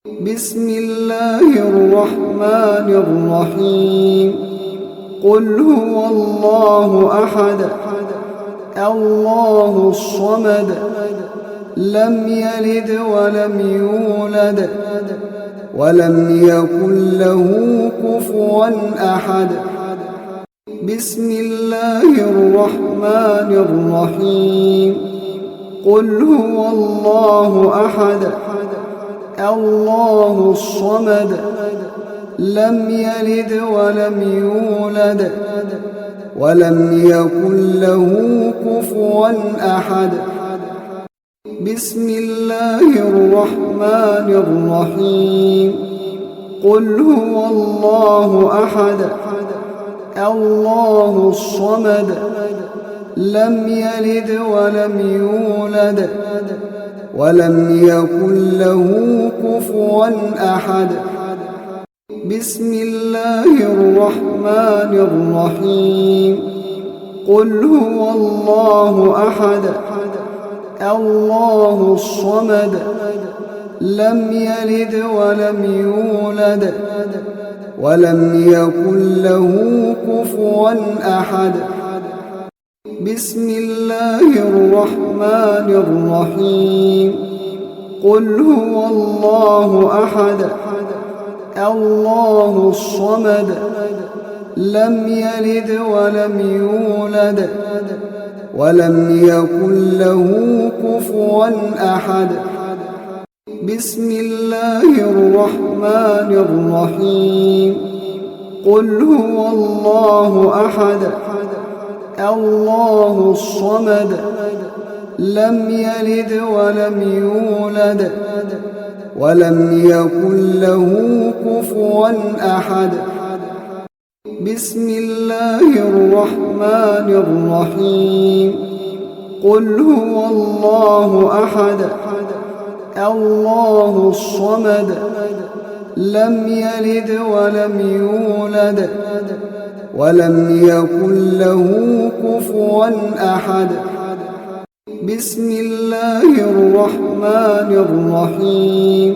بسم الله الرحمن الرحيم. قل هو الله أحد الله الصمد لم يلد ولم يولد ولم يكن له كفوا أحد. بسم الله الرحمن الرحيم. قل هو الله أحد الله الصمد لم يلد ولم يولد ولم يكن له كفوا أحد. بسم الله الرحمن الرحيم. قل هو الله أحد الله الصمد لم يلد ولم يولد ولم يكن له كفوا أحد. بسم الله الرحمن الرحيم. قل هو الله أحد الله الصمد لم يلد ولم يولد ولم يكن له كفوا أحد. بسم الله الرحمن الرحيم. قل هو الله أحد الله الصمد لم يلد ولم يولد ولم يكن له كفوا أحد. بسم الله الرحمن الرحيم. قل هو الله أحد الله الصمد لم يلد ولم يولد ولم يكن له كفوا أحد. بسم الله الرحمن الرحيم. قل هو الله أحد الله الصمد لم يلد ولم يولد ولم يكن له كفوا أحد. بسم الله الرحمن الرحيم.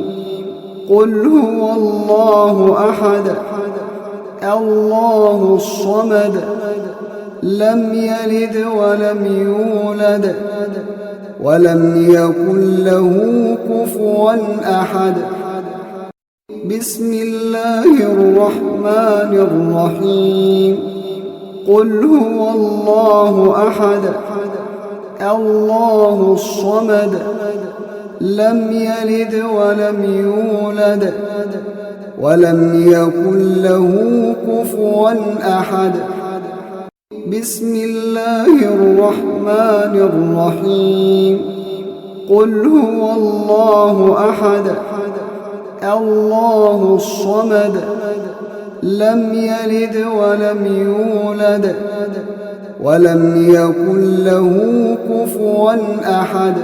قل هو الله أحد الله الصمد لم يلد ولم يولد ولم يكن له كفوا أحد. بسم الله الرحمن الرحيم. قل هو الله أحد الله الصمد لم يلد ولم يولد ولم يكن له كفوا أحد. بسم الله الرحمن الرحيم. قل هو الله أحد الله الصمد لم يلد ولم يولد ولم يكن له كفوا أحد.